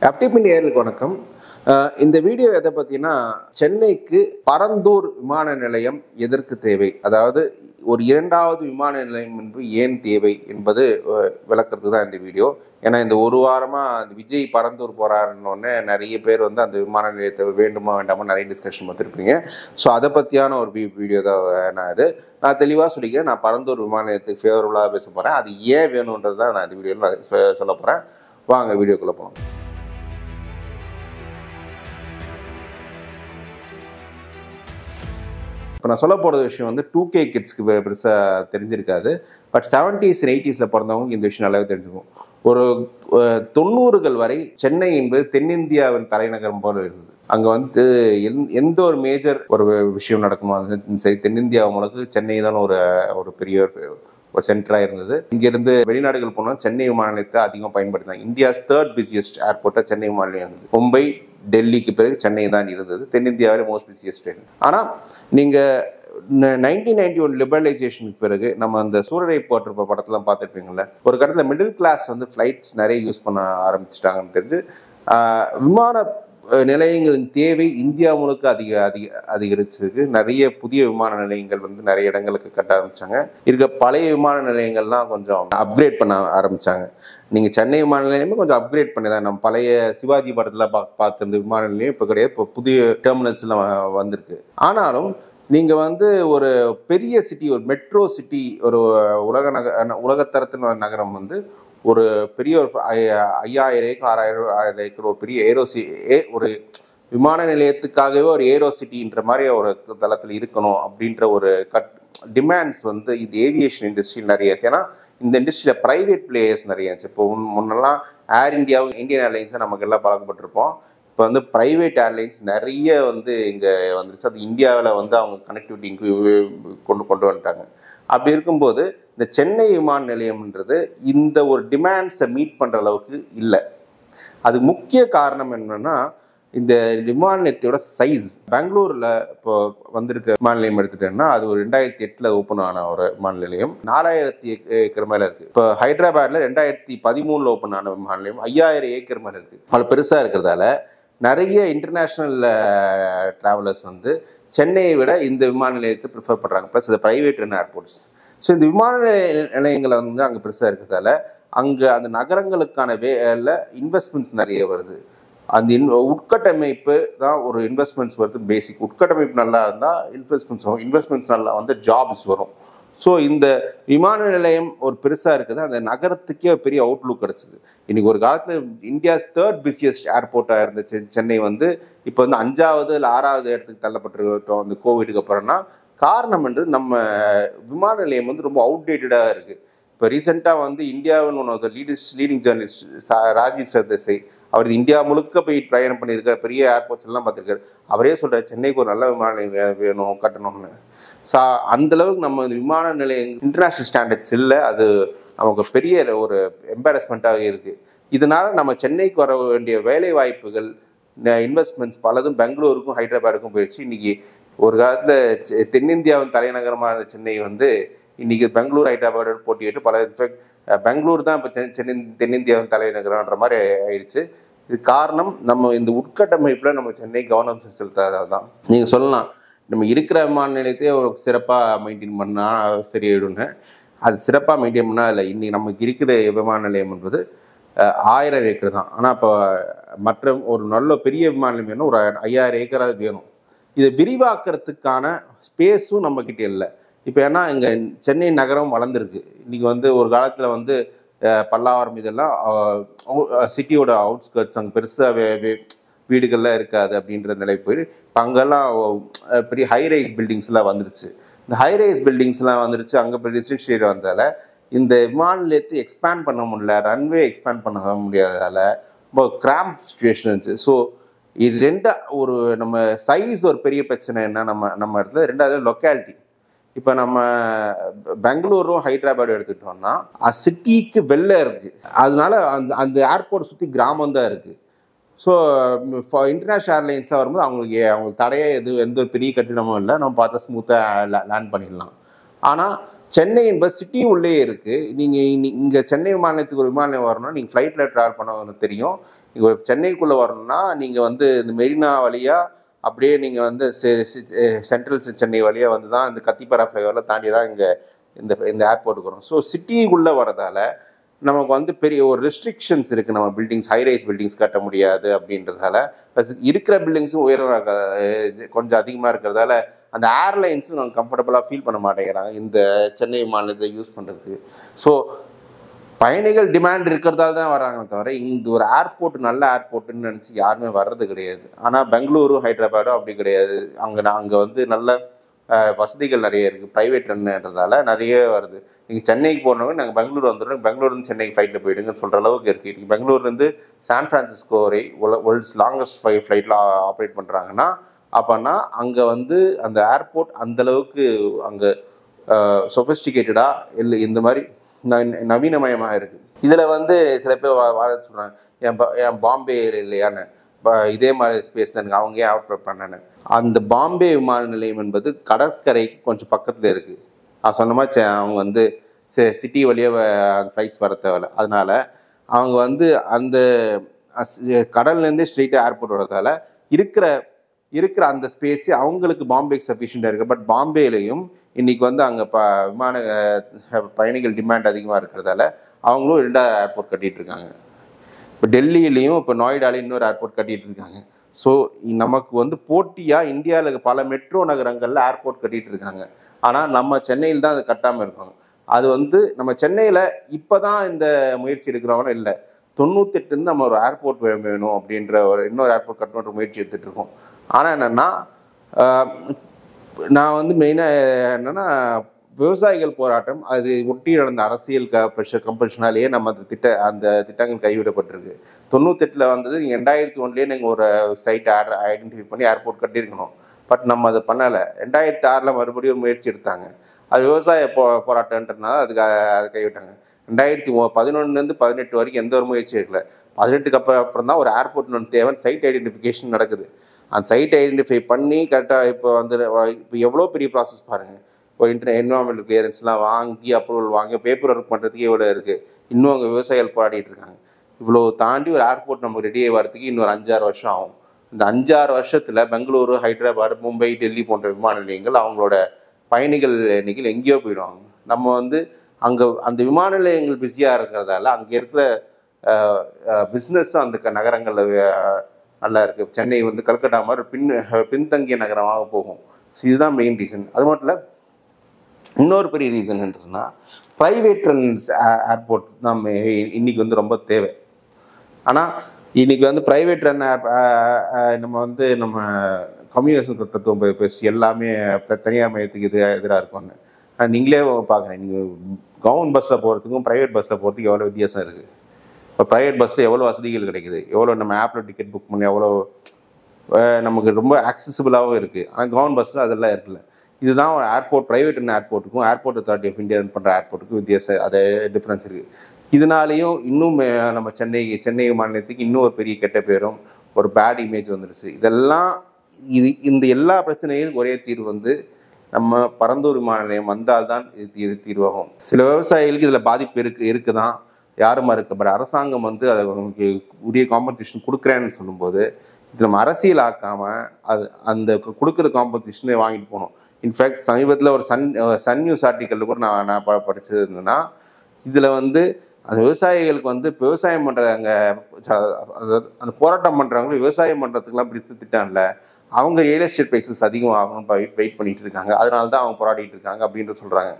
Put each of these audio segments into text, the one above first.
FTP நேயர்களுக்கு வணக்கம். இந்த வீடியோ எதை பற்றினா சென்னைக்கு பரந்தூர் விமான நிலையம் எதற்கு தேவை, அதாவது ஒரு இரண்டாவது விமான நிலையம் என்பது ஏன் தேவை என்பது விளக்குறது தான் இந்த வீடியோ. ஏன்னா இந்த ஒரு வாரமாக விஜய் பரந்தூர் போகிறாருன்னொன்னே நிறைய பேர் வந்து அந்த விமான நிலையத்தை வேண்டுமா வேண்டாமா நிறைய டிஸ்கஷன் பார்த்துருப்பீங்க. ஸோ அதை பற்றியான ஒரு வீடியோ தான் நான் தெளிவாக சொல்லிக்கிறேன். நான் பரந்தூர் விமான நிலையத்துக்கு ஃபேவரபுளாக பேச போகிறேன். அது ஏன் வேணுன்றது தான் நான் இந்த வீடியோவில் சொல்ல போகிறேன். வாங்க வீடியோக்குள்ளே போகலாம். இப்போ நான் சொல்ல போகிற விஷயம் வந்து 2K கிட்ஸ்க்கு பெருசாக தெரிஞ்சிருக்காது. பட் 70s and 80s பிறந்தவங்க இந்த விஷயம் நல்லாவே தெரிஞ்சுக்கும். ஒரு 90கள் வரை சென்னை என்பது தென்னிந்தியாவின் தலைநகரம் போல இருந்தது. அங்கே வந்து எந்த ஒரு மேஜர் ஒரு விஷயம் நடக்குமோ சரி, தென்னிந்தியா முழுக்க சென்னை தான் ஒரு பெரிய ஒரு சென்டராக இருந்தது. இங்கேருந்து வெளிநாடுகள் போனால் சென்னை விமான நிலையத்தை அதிகமாக பயன்படுத்தினாங்க. இந்தியாஸ் 3rd பிஸியஸ்ட் ஏர்போர்ட்டாக சென்னை விமான நிலையம் இருந்தது. மும்பை, டெல்லிக்கு பிறகு சென்னை தான் இருந்தது. தென்னிந்தியாவிலே மோஸ்ட் பிஸியஸ்ட் ட்ரெயின். ஆனால் நீங்கள் 1991 லிபரலைசேஷனுக்கு பிறகு நம்ம அந்த சூரரை போட்டிருப்ப படத்தெல்லாம் பார்த்துருப்பீங்களே, ஒரு கட்டத்தில் மிடில் கிளாஸ் வந்து ஃப்ளைட்ஸ் நிறைய யூஸ் பண்ண ஆரம்பிச்சிட்டாங்கன்னு தெரிஞ்சு விமான நிலையங்களின் தேவை இந்தியா முழுக்க அதிகரிச்சிருக்கு. நிறைய புதிய விமான நிலையங்கள் வந்து நிறைய இடங்களுக்கு கட்ட ஆரம்பிச்சாங்க. இருக்க பழைய விமான நிலையங்கள்லாம் கொஞ்சம் அப்கிரேட் பண்ண ஆரம்பிச்சாங்க. நீங்கள் சென்னை விமான நிலையமே கொஞ்சம் அப்கிரேட் பண்ணி தான், நம்ம பழைய சிவாஜி படத்தில் பார்த்துருந்த விமான நிலையம் இப்போ கிடையாது. இப்போ புதிய டெர்மினல்ஸ்லாம் வந்திருக்கு. ஆனாலும் நீங்கள் வந்து ஒரு பெரிய சிட்டி, ஒரு மெட்ரோ சிட்டி, ஒரு உலகத்தரத்தின் நகரம் வந்து ஒரு பெரிய ஒரு 5000 ஏக்கர் 6000 ஏக்கர் ஒரு பெரிய ஒரு விமான நிலையத்துக்காகவே ஒரு ஏரோ சிட்டின்ற மாதிரி ஒரு தளத்தில் இருக்கணும் அப்படின்ற ஒரு டிமாண்ட்ஸ் வந்து இது ஏவியேஷன் இண்டஸ்ட்ரியில் நிறைய இருந்துச்சு. ஏன்னா இந்த இண்டஸ்ட்ரியில் ப்ரைவேட் பிளேயர்ஸ் நிறைய இருந்துச்சு. இப்போ முன்னெல்லாம் ஏர் இந்தியாவும் இந்தியன் ஏர்லைன்ஸை நமக்கு எல்லாம் பழக்கப்பட்டிருப்போம். இப்போ வந்து ப்ரைவேட் ஏர்லைன்ஸ் நிறைய வந்து இங்கே வந்துருச்சு. அது இந்தியாவில் வந்து அவங்க கனெக்டிவிட்டி கொண்டு வந்துட்டாங்க. அப்படி இருக்கும்போது இந்த சென்னை விமான நிலையம்ன்றது இந்த ஒரு டிமாண்ட்ஸை மீட் பண்ணுற அளவுக்கு இல்லை. அது முக்கிய காரணம் என்னன்னா, இந்த விமான நிலையத்தோட சைஸ். பெங்களூரில் இப்போ வந்திருக்க விமான நிலையம் எடுத்துட்டேன்னா அது ஒரு 2008 ஓப்பன் ஆன ஒரு விமான நிலையம் 4000 ஏக்கர் மேலே இருக்குது. இப்போ ஹைதராபாத்தில் 2013 ஓப்பன் ஆன விமான நிலையம் 5000 ஏக்கர் மேலே இருக்குது. அவ்வளோ பெருசாக இருக்கிறதால நிறைய இன்டர்நேஷ்னல் ட்ராவலர்ஸ் வந்து சென்னையை விட இந்த விமான நிலையத்தை ப்ரிஃபர் பண்ணுறாங்க. ப்ளஸ் இது ப்ரைவேட் ஏர்போர்ட்ஸ். ஸோ இந்த விமான நிலையங்களை வந்து அங்கே பெருசாக இருக்கிறதால அங்கே அந்த நகரங்களுக்கான இன்வெஸ்ட்மெண்ட்ஸ் நிறைய வருது. அந்த உட்கட்டமைப்பு தான் ஒரு இன்வெஸ்ட்மெண்ட்ஸ் வருது. பேசிக் உட்கட்டமைப்பு நல்லா இருந்தால் இன்வெஸ்ட்மெண்ட்ஸ் நல்லா வந்து ஜாப்ஸ் வரும். ஸோ இந்த விமான நிலையம் ஒரு பெருசாக இருக்குது. அந்த நகரத்துக்கே பெரிய அவுட்லுக் கிடச்சிது. இன்றைக்கி ஒரு காலத்தில் இந்தியாஸ் 3rd பிஸியஸ்ட் ஏர்போர்ட்டாக இருந்துச்சு சென்னை வந்து இப்போ வந்து 5வது இல்லை 6வது இடத்துக்கு தள்ளப்பட்டிருக்கோம் அந்த கோவிடுக்கு அப்புறம்னா. காரணம் என்று நம்ம விமான நிலையம் வந்து ரொம்ப அவுடேட்டடாக இருக்குது. இப்போ ரீசெண்டாக வந்து இந்தியாவின் one of the leading journalist Rajiv Sardesai, அவர் இந்தியா முழுக்க போய் பிரயாணம் பண்ணியிருக்கார், பெரிய ஏர்போர்ட்ஸ் எல்லாம் பார்த்துருக்காரு. அவரே சொல்கிறார் சென்னைக்கு ஒரு நல்ல விமான நிலையம் வேணும், கட்டணும்னு. ஸோ அந்தளவுக்கு நம்ம விமான நிலையம் இன்டர்நேஷ்னல் ஸ்டாண்டர்ட்ஸ் இல்லை. அது நமக்கு பெரிய ஒரு எம்பாரஸ்மெண்ட்டாக இருக்குது. இதனால் நம்ம சென்னைக்கு வர வேண்டிய வேலை வாய்ப்புகள், இன்வெஸ்ட்மெண்ட்ஸ் பலதும் பெங்களூருக்கும் ஹைதராபாடுக்கும் போயிடுச்சு. இன்றைக்கி ஒரு காலத்தில் தென்னிந்தியாவின் தலைநகரமான சென்னை வந்து இன்றைக்கி பெங்களூர் ஹைதராபாடு போட்டியிட்டு பல இன்ஃபேக்ட் பெங்களூர் தான் இப்போ தென்னிந்தியாவின் தலைநகரன்ற மாதிரி ஆயிடுச்சு. இது காரணம் நம்ம இந்த உட்கட்டமைப்பில் நம்ம சென்னை கவனம் செலுத்தாதான் தான். நீங்கள் சொல்லலாம் நம்ம இருக்கிற விமான நிலையத்தையே ஒரு சிறப்பாக மெயின்டைன் பண்ணால் சரியாயிடுன்னு. அது சிறப்பாக மெயின்டைன் பண்ணால் இல்லை. இன்றைக்கி நமக்கு இருக்கிற விமான நிலையம் என்பது 1000 ஏக்கர் தான். ஆனால் இப்போ மற்ற ஒரு நல்ல பெரிய விமான நிலையம் வேணும், ஒரு 5000 ஏக்கராக வேணும். இதை விரிவாக்கிறதுக்கான ஸ்பேஸும் நம்மக்கிட்ட இல்லை. இப்போ ஏன்னா இங்கே சென்னை நகரம் வளர்ந்துருக்கு. இன்றைக்கி வந்து ஒரு காலத்தில் வந்து பல்லாவரம் இதெல்லாம் சிட்டியோட அவுட்ஸ்கர்ட்ஸ், அங்கே பெருசாக வீடுகள்லாம் இருக்காது அப்படின்ற நிலை போய் இப்போ அங்கெல்லாம் பெரிய ஹைரைஸ் பில்டிங்ஸ்லாம் வந்துருச்சு. இந்த ஹைரைஸ் பில்டிங்ஸ்லாம் வந்துருச்சு. அங்கே இப்போ ரெசிடென்ஷியல் வந்ததால் இந்த விமான நிலையத்தை எக்ஸ்பேண்ட் பண்ண முடியல, ரன்வே எக்ஸ்பேண்ட் பண்ண முடியாததால் ரொம்ப கிராம்ப் சுச்சுவேஷன் இருந்துச்சு. ஸோ இது ஒரு நம்ம சைஸ் ஒரு பெரிய பிரச்சனை என்ன நம்ம இடத்துல. ரெண்டாவது லொக்காலிட்டி. இப்போ நம்ம பெங்களூரும் ஹைதராபாடும் எடுத்துக்கிட்டோம்னா சிட்டிக்கு வெளில இருக்குது. அதனால அந்த ஏர்போர்ட் சுற்றி கிராமம் தான் இருக்குது. ஸோ இன்டர்நேஷ்னல் ஏர்லைன்ஸ்லாம் வரும்போது அவங்களுக்கு தடையே எந்த ஒரு பெரிய கட்டிடமும் இல்லை. நம்ம பார்த்தா ஸ்மூத்தாக லேண்ட் பண்ணிடலாம். ஆனால் சென்னை என்பது சிட்டி உள்ளே இருக்குது. நீங்கள் இங்கே சென்னை மாநிலத்துக்கு ஒரு விமானம் வரணும்னா நீங்கள் ஃப்ளைட்டில் ட்ராவல் பண்ண தெரியும். இங்கே சென்னைக்குள்ளே வரணும்னா நீங்கள் வந்து இந்த மெரினா வழியாக அப்படியே நீங்கள் வந்து சென்ட்ரல் சென்னை வழியாக வந்து தான் இந்த கத்திப்பாரா ஃப்ளைஓவரில் தாண்டி தான் இங்கே இந்த ஏர்போர்ட்டுக்கு வரும். ஸோ சிட்டிக்குள்ளே வரதால நமக்கு வந்து பெரிய ஒரு ரெஸ்ட்ரிக்ஷன்ஸ் இருக்குது. நம்ம பில்டிங்ஸ் ஹைரைஸ் பில்டிங்ஸ் கட்ட முடியாது அப்படின்றதால, ப்ளஸ் இருக்கிற பில்டிங்ஸும் உயர்வாக கொஞ்சம் அதிகமாக இருக்கிறதால அந்த ஏர்லைன்ஸும் நாங்கள் கம்ஃபர்டபுளாக ஃபீல் பண்ண மாட்டேங்கிறாங்க இந்த சென்னை மாநிலத்தை யூஸ் பண்ணுறதுக்கு. ஸோ பயணிகள் டிமாண்ட் இருக்கிறதால தான் வராங்க தவிர இந்த ஒரு ஏர்போர்ட் நல்ல ஏர்போர்ட்டுன்னு நினச்சி யாருமே வர்றது கிடையாது. ஆனால் பெங்களூரு ஹைதராபாடும் அப்படி கிடையாது. அங்கே வந்து நல்ல வசதிகள் நிறைய இருக்குது. ப்ரைவேட் ரன்ன்றதால நிறைய வருது. நீங்கள் சென்னைக்கு போனவங்க நாங்கள் பெங்களூர் வந்துடுறோம், பெங்களூர்லேருந்து சென்னைக்கு ஃப்ளைட்டில் போயிடுங்கன்னு சொல்கிற அளவுக்கு இருக்குது. இன்றைக்கி பெங்களூர்லேருந்து சான் ஃப்ரான்சிஸ்கோ வரை வேர்ல்ட்ஸ் லாங்கஸ்ட் ஃப்ளைட்டில் ஆப்ரேட் பண்ணுறாங்கன்னா அப்போனா அங்கே வந்து அந்த ஏர்போர்ட் அந்தளவுக்கு அங்கே சொஃபிஸ்டிகேட்டடாக இல்லை இந்த மாதிரி நவீனமயமாக இருக்குது. இதில் வந்து சில பேர் வாத சொல்கிறாங்க, என் பாம்பே இல்லையான்னு, இதே மாதிரி ஸ்பேஸ் தான் அவங்க ஏன் ஆப்ரேட் பண்ணேன்னு. அந்த பாம்பே விமான நிலையம் என்பது கடற்கரைக்கு கொஞ்சம் பக்கத்தில் இருக்குது. நான் சொன்ன மாதிரி அவங்க வந்து சிட்டி வழியாக ஃப்ளைட்ஸ் வர தேவையில்ல. அதனால் அவங்க வந்து அந்த கடல்லேருந்தே ஸ்ட்ரெயிட்டாக ஏர்போர்ட் வரதால இருக்கிற அந்த ஸ்பேஸு அவங்களுக்கு பாம்பேக்கு சஃபிஷியண்டாக இருக்குது. பட் பாம்பேலையும் இன்றைக்கி வந்து அங்கே விமான பயணிகள் டிமாண்ட் அதிகமாக இருக்கிறதால அவங்களும் 2வது ஏர்போர்ட் கட்டிகிட்ருக்காங்க. இப்போ டெல்லியிலையும் இப்போ நொய்டாலையும் இன்னொரு ஏர்போர்ட் கட்டிகிட்டு இருக்காங்க. ஸோ நமக்கு வந்து போட்டியாக இந்தியாவில் பல மெட்ரோ நகரங்களில் ஏர்போர்ட் கட்டிகிட்டு இருக்காங்க. ஆனால் நம்ம சென்னையில் தான் அது கட்டாமல் இருக்கோம். அது வந்து நம்ம சென்னையில் இப்போ தான் இந்த முயற்சி எடுக்கிறவங்களும் இல்லை. 98 நம்ம ஒரு ஏர்போர்ட் வேணும் அப்படின்ற இன்னொரு ஏர்போர்ட் கட்டணுன்ற முயற்சி எடுத்துகிட்டு இருக்கோம். ஆனால் என்னென்னா நான் வந்து மெயினாக என்னென்னா விவசாயிகள் போராட்டம் அது ஒட்டி நடந்த அரசியல் கம்பல்ஷனாலேயே நம்ம அந்த திட்டங்கள் கைவிடப்பட்டிருக்கு. 98 வந்தது. 2001 நீங்கள் ஒரு சைட் ஐடென்டிஃபை பண்ணி ஏர்போர்ட் கட்டியிருக்கணும். பட் நம்ம அதை பண்ணலை. 2006 மறுபடியும் ஒரு முயற்சி எடுத்தாங்க. அது விவசாய போராட்டம்ன்றதுனால அதை கைவிட்டாங்க. 2011 18 வரைக்கும் எந்த ஒரு முயற்சி இருக்கல. 18க்கு அப்புறம் தான் ஒரு ஏர்போர்ட் ஒன்று தேவை, சைட் ஐடென்டிஃபிகேஷன் நடக்குது. அந்த சைட் ஐடென்டிஃபை பண்ணி கரெக்டாக இப்போ எவ்வளோ பெரிய ப்ராசஸ் பாருங்கள். இப்போ என்விரான்மெண்டல் கிளியரன்ஸ்லாம் வாங்கி அப்ரூவல் வாங்கி பேப்பர் ஒர்க் பண்ணுறதுக்கு எவ்வளோ இருக்குது. இன்னும் அங்கே விவசாயிகள் போராடிட்டு இருக்காங்க. இவ்வளோ தாண்டி ஒரு ஏர்போர்ட் நம்ம ரெடி ஆகி வரதுக்கு இன்னொரு 5-6 வருஷம் ஆகும். இந்த 5-6 வருஷத்தில் பெங்களூரு, ஹைதராபாத், மும்பை, டெல்லி போன்ற விமான நிலையங்கள் அவங்களோட பயணிகள் எண்ணிக்கையில் எங்கேயோ போயிடுவாங்க. நம்ம வந்து அங்கே அந்த விமான நிலையங்கள் பிஸியாக இருக்கிறதால அங்கே இருக்கிற பிஸ்னஸும் அந்த நகரங்களில் நல்லா இருக்குது. சென்னை வந்து கல்கட்டா மாதிரி பின்தங்கிய நகரமாக போகும். ஸோ இதுதான் மெயின் ரீசன். அது மட்டும் இல்லை, இன்னொரு பெரிய ரீசன் என்னன்னா ப்ரைவேட் ரன்ஸ் ஏர்போர்ட் தான் இன்னைக்கு வந்து ரொம்ப தேவை. ஆனால் இன்னைக்கு வந்து ப்ரைவேட் ரன் நம்ம கம்யூனிசம் தத்துவம் பேசி எல்லாமே தனியார் மையத்துக்கு எதிராக இருக்கும்னு நீங்களே பார்க்குறேன். நீங்கள் கவர்மெண்ட் பஸ்ஸில் போகிறதுக்கும் ப்ரைவேட் பஸ்ஸில் போகிறதுக்கு எவ்வளோ வித்தியாசம் இருக்குது. இப்போ ப்ரைவேட் பஸ்ஸில் எவ்வளோ வசதிகள் கிடைக்குது, எவ்வளோ நம்ம ஆப்பில் டிக்கெட் புக் பண்ணி எவ்வளோ நமக்கு ரொம்ப ஆக்சசிபிளாகவும் இருக்குது. ஆனால் கவர்மெண்ட் பஸ்ஸில் அதெல்லாம் இருக்குல்ல. இதுதான் ஏர்போர்ட் ப்ரைவேட் ஏர்போர்ட்டுக்கும் airport authority of India run பண்ணுற ஏர்போர்ட்டுக்கும் வித்தியாசம், அதே டிஃப்ரென்ஸ் இருக்குது. இதனாலேயும் இன்னும் நம்ம சென்னை மாநிலத்துக்கு இன்னும் ஒரு பெரிய கெட்ட பேரும் ஒரு பேட் இமேஜ் வந்துடுச்சு. இதெல்லாம் இந்த எல்லா பிரச்சனையும் ஒரே தீர்வு வந்து நம்ம பரந்தூர் விமான நிலையம் வந்தால்தான் இது தீர்வாகும். சில விவசாயிகளுக்கு இதில் பாதிப்பு இருக்குதான், யாருமா இருக்கு. பட் அரசாங்கம் வந்து அதை உங்களுக்கு உரிய காம்பன்சேஷன் கொடுக்குறேன்னு சொல்லும்போது இது நம்ம அரசியல் ஆக்காமல் அந்த கொடுக்குற காம்பன்சேஷனை வாங்கிட்டு போகணும். இன்ஃபேக்ட் சமீபத்தில் ஒரு சன் நியூஸ் ஆர்டிக்கலில் கூட நான் படித்தது என்னன்னா, இதில் வந்து அந்த விவசாயிகளுக்கு வந்து விவசாயம் பண்ணுறாங்க, அந்த போராட்டம் பண்ணுறவங்களும் விவசாயம் பண்ணுறதுக்குலாம் பிடித்து திட்டம் இல்லை, அவங்க ரியல் எஸ்டேட் ப்ரைஸஸ் அதிகம் ஆகணும் வெயிட் பண்ணிட்டு இருக்காங்க, அதனால தான் அவங்க போராடிட்டு இருக்காங்க அப்படின்ற சொல்கிறாங்க.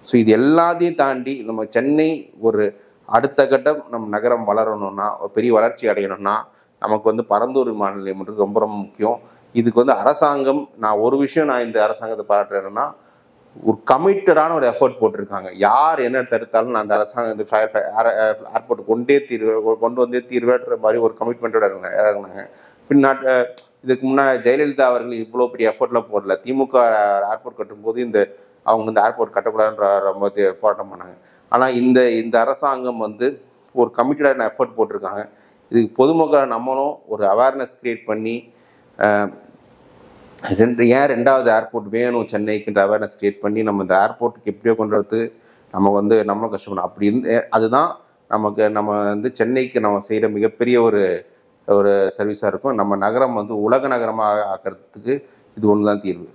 ஸோ இது எல்லாத்தையும் தாண்டி நம்ம சென்னை ஒரு அடுத்த கட்டம் நம்ம நகரம் வளரணும்னா, ஒரு பெரிய வளர்ச்சி அடையணும்னா நமக்கு வந்து பரந்தூர் விமான நிலையம்ன்றது ரொம்ப ரொம்ப முக்கியம். இதுக்கு வந்து அரசாங்கம், நான் ஒரு விஷயம் நான் இந்த அரசாங்கத்தை பாராட்டுறேன்னா, ஒரு கமிட்டடான ஒரு எஃபர்ட் போட்டிருக்காங்க. யார் என்ன தடுத்தாலும் நான் அந்த அரசாங்கம் இந்த ஏர்போர்ட் கொண்டு வந்தே தீர்வேன்ற மாதிரி ஒரு கமிட்மெண்ட்டோட இறங்கினாங்க. இதுக்கு முன்னாடி ஜெயலலிதா அவர்கள் இவ்வளோ பெரிய எஃபர்ட்லாம் போடல. திமுக ஏர்போர்ட் கட்டும்போது அவங்க இந்த ஏர்போர்ட் கட்டக்கூடாதுன்ற ரொம்ப போராட்டம் பண்ணாங்க. ஆனால் இந்த அரசாங்கம் வந்து ஒரு கமிட்டடான எஃபர்ட் போட்டிருக்காங்க. இதுக்கு பொதுமக்களை நம்மளும் ஒரு அவேர்னஸ் கிரியேட் பண்ணி ஏன் ரெண்டாவது ஏர்போர்ட் வேணும் சென்னைக்குன்ற அவேர்னஸ் கிரியேட் பண்ணி நம்ம இந்த ஏர்போர்ட்டுக்கு எப்படியோ கொண்டு வரது நம்ம நம்மளும் கஷ்டப்படணும். அப்படி இருந்து அதுதான் நம்ம சென்னைக்கு நம்ம செய்கிற மிகப்பெரிய ஒரு ஒரு சர்வீஸாக இருக்கும். நம்ம நகரம் உலக நகரமாக ஆக்கிறதுக்கு இது ஒன்று தான் தீர்வு.